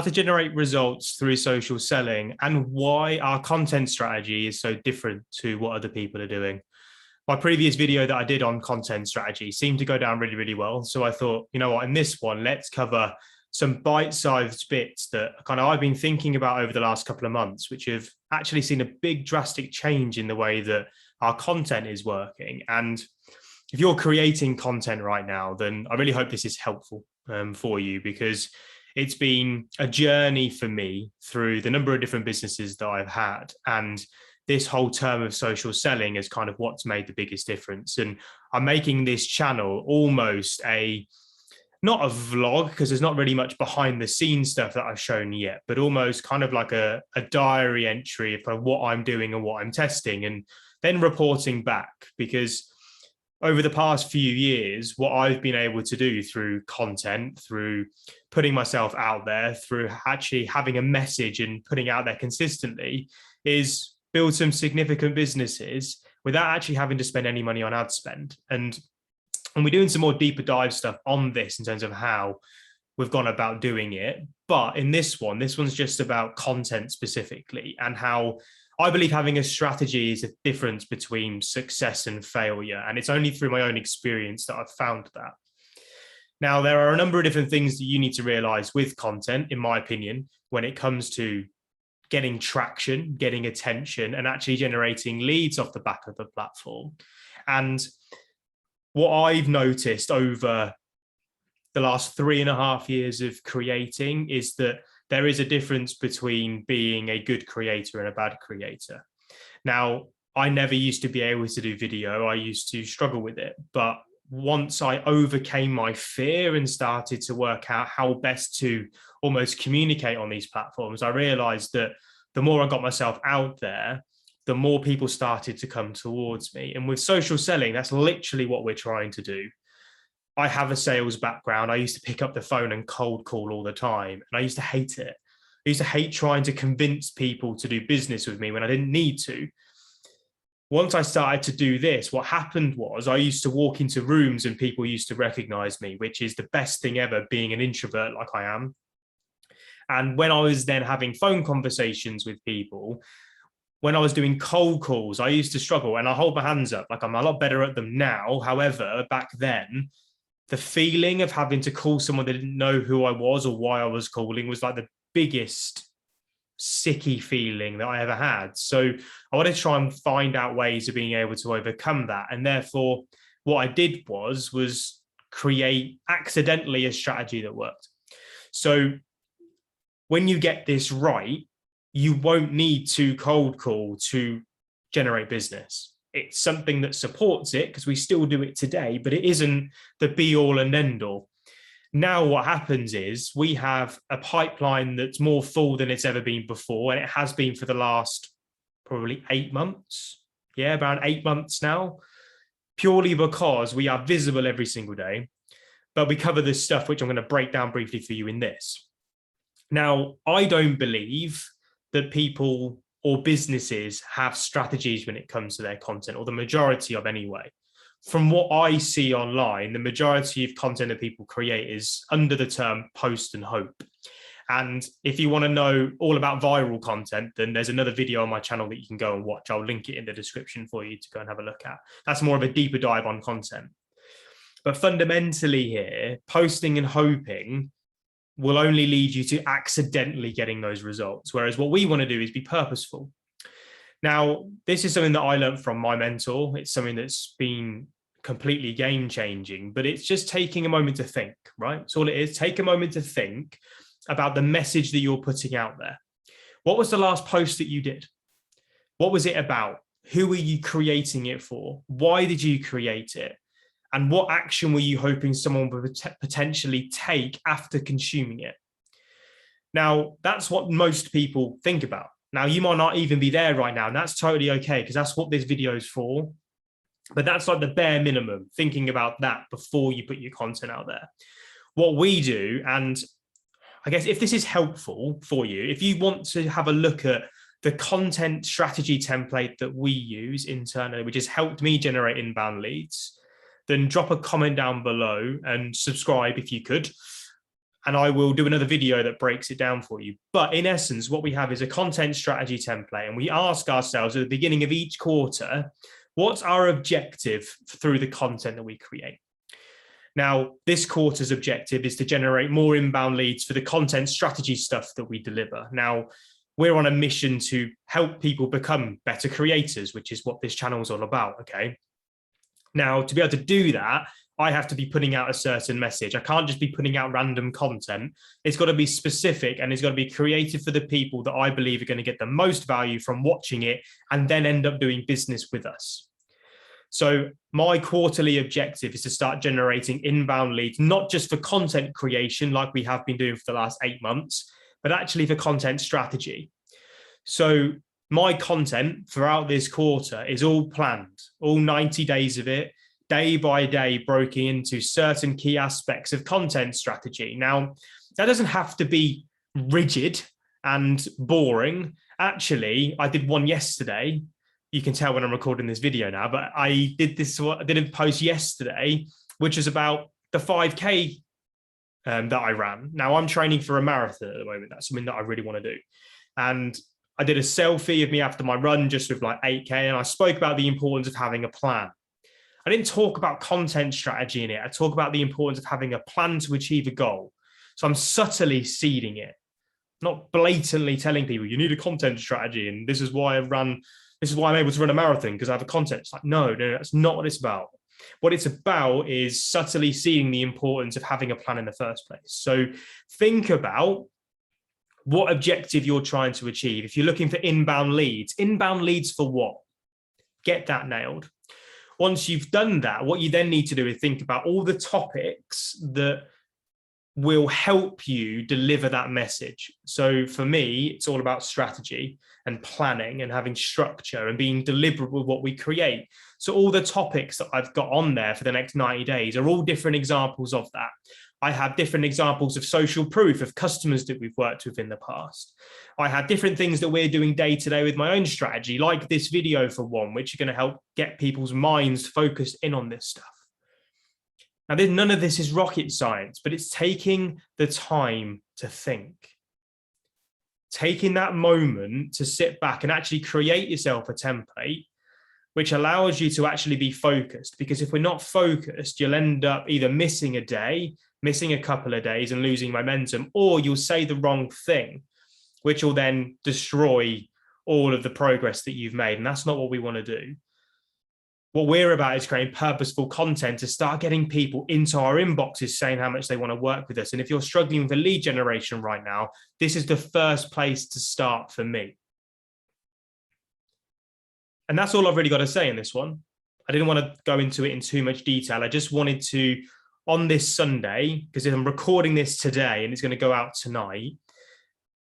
to generate results through social selling and why our content strategy is so different to what other people are doing. My previous video that I did on content strategy seemed to go down really, really well. So I thought, you know what, in this one, let's cover some bite-sized bits that kind of I've been thinking about over the last couple of months, which have actually seen a big drastic change in the way that our content is working. And if you're creating content right now, then I really hope this is helpful for you, because it's been a journey for me through the number of different businesses that I've had. And this whole term of social selling is kind of what's made the biggest difference. And I'm making this channel almost not a vlog, because there's not really much behind the scenes stuff that I've shown yet, but almost kind of like a diary entry of kind of what I'm doing and what I'm testing, and then reporting back. Because over the past few years, what I've been able to do through content, through putting myself out there, through actually having a message and putting out there consistently, is build some significant businesses without actually having to spend any money on ad spend. And we're doing some more deeper dive stuff on this in terms of how we've gone about doing it. But in this one's just about content specifically, and how I believe having a strategy is a difference between success and failure. And it's only through my own experience that I've found that. Now, there are a number of different things that you need to realize with content, in my opinion, when it comes to getting traction, getting attention, and actually generating leads off the back of the platform. And what I've noticed over the last 3.5 years of creating is that there is a difference between being a good creator and a bad creator. Now, I never used to be able to do video. I used to struggle with it. But once I overcame my fear and started to work out how best to almost communicate on these platforms, I realized that the more I got myself out there, the more people started to come towards me. And with social selling, that's literally what we're trying to do. I have a sales background. I used to pick up the phone and cold call all the time, and I used to hate it. I used to hate trying to convince people to do business with me when I didn't need to. Once I started to do this, what happened was I used to walk into rooms and people used to recognize me, which is the best thing ever, being an introvert like I am. And when I was then having phone conversations with people, when I was doing cold calls, I used to struggle, and I hold my hands up, like I'm a lot better at them now. However, back then, the feeling of having to call someone that didn't know who I was or why I was calling was like the biggest sicky feeling that I ever had. So I wanted to try and find out ways of being able to overcome that. And therefore, what I did was create accidentally a strategy that worked. So when you get this right, you won't need to cold call to generate business. It's something that supports it, because we still do it today, but it isn't the be all and end all. Now what happens is we have a pipeline that's more full than it's ever been before, and it has been for the last probably 8 months. Yeah, around 8 months now, purely because we are visible every single day, but we cover this stuff, which I'm going to break down briefly for you in this. Now, I don't believe that people or businesses have strategies when it comes to their content, or the majority of anyway. From what I see online, the majority of content that people create is under the term post and hope. And if you want to know all about viral content, then there's another video on my channel that you can go and watch. I'll link it in the description for you to go and have a look at. That's more of a deeper dive on content. But fundamentally here, posting and hoping will only lead you to accidentally getting those results. Whereas what we want to do is be purposeful. Now, this is something that I learned from my mentor. It's something that's been completely game changing, but it's just taking a moment to think, right? That's all it is. Take a moment to think about the message that you're putting out there. What was the last post that you did? What was it about? Who are you creating it for? Why did you create it? And what action were you hoping someone would potentially take after consuming it? Now, that's what most people think about. Now, you might not even be there right now, and that's totally okay, because that's what this video is for. But that's like the bare minimum, thinking about that before you put your content out there. What we do, and I guess if this is helpful for you, if you want to have a look at the content strategy template that we use internally, which has helped me generate inbound leads, then drop a comment down below and subscribe if you could. and I will do another video that breaks it down for you. But in essence, what we have is a content strategy template, and we ask ourselves at the beginning of each quarter, what's our objective through the content that we create? Now, this quarter's objective is to generate more inbound leads for the content strategy stuff that we deliver. Now, we're on a mission to help people become better creators, which is what this channel is all about, okay? Now, to be able to do that, I have to be putting out a certain message. I can't just be putting out random content. It's got to be specific, and it's got to be created for the people that I believe are going to get the most value from watching it and then end up doing business with us. So my quarterly objective is to start generating inbound leads, not just for content creation like we have been doing for the last 8 months, but actually for content strategy. So my content throughout this quarter is all planned, all 90 days of it, day by day, broken into certain key aspects of content strategy. Now, that doesn't have to be rigid and boring. Actually, I did one yesterday. You can tell when I'm recording this video now, but I did a post yesterday, which was about the 5K that I ran. Now, I'm training for a marathon at the moment. That's something that I really want to do. And I did a selfie of me after my run, just with like 8K, and I spoke about the importance of having a plan. I didn't talk about content strategy in it. I talk about the importance of having a plan to achieve a goal. So I'm subtly seeding it, not blatantly telling people you need a content strategy and this is why I'm able to run a marathon, because I have a content. It's like, no, that's not what it's about. What it's about is subtly seeing the importance of having a plan in the first place. So think about what objective you're trying to achieve. If you're looking for inbound leads for what? Get that nailed. Once you've done that, what you then need to do is think about all the topics that will help you deliver that message. So for me, it's all about strategy and planning and having structure and being deliberate with what we create. So all the topics that I've got on there for the next 90 days are all different examples of that. I have different examples of social proof of customers that we've worked with in the past. I have different things that we're doing day to day with my own strategy, like this video for one, which are going to help get people's minds focused in on this stuff. Now, none of this is rocket science, but it's taking the time to think. Taking that moment to sit back and actually create yourself a template which allows you to actually be focused. Because if we're not focused, you'll end up either missing a day, missing a couple of days and losing momentum, or you'll say the wrong thing, which will then destroy all of the progress that you've made. And that's not what we want to do. What we're about is creating purposeful content to start getting people into our inboxes saying how much they want to work with us. And if you're struggling with a lead generation right now, this is the first place to start for me. And that's all I've really got to say in this one. I didn't want to go into it in too much detail. I just wanted to, on this Sunday, because I'm recording this today and it's going to go out tonight,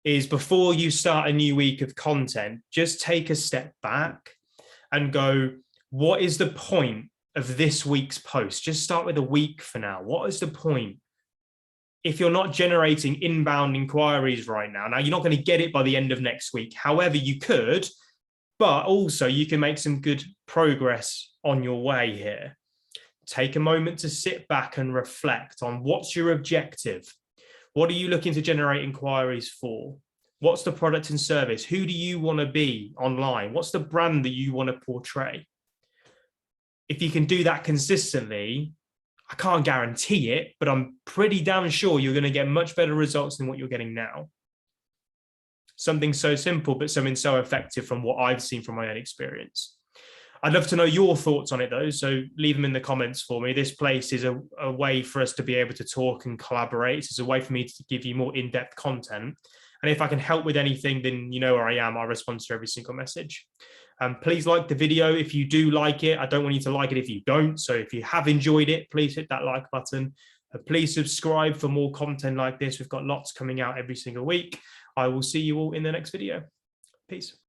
is before you start a new week of content, just take a step back and go, what is the point of this week's post? Just start with a week for now. What is the point? If you're not generating inbound inquiries right now, you're not going to get it by the end of next week. However, you could, but also you can make some good progress on your way here. Take a moment to sit back and reflect on what's your objective. What are you looking to generate inquiries for? What's the product and service? Who do you want to be online? What's the brand that you want to portray? If you can do that consistently, I can't guarantee it, but I'm pretty damn sure you're going to get much better results than what you're getting now. Something so simple, but something so effective from what I've seen from my own experience. I'd love to know your thoughts on it though, so leave them in the comments for me. This place is a way for us to be able to talk and collaborate. It's a way for me to give you more in-depth content. And if I can help with anything, then you know where I am. I respond to every single message. Please like the video if you do like it. I don't want you to like it if you don't. So if you have enjoyed it, please hit that like button. Please subscribe for more content like this. We've got lots coming out every single week. I will see you all in the next video. Peace.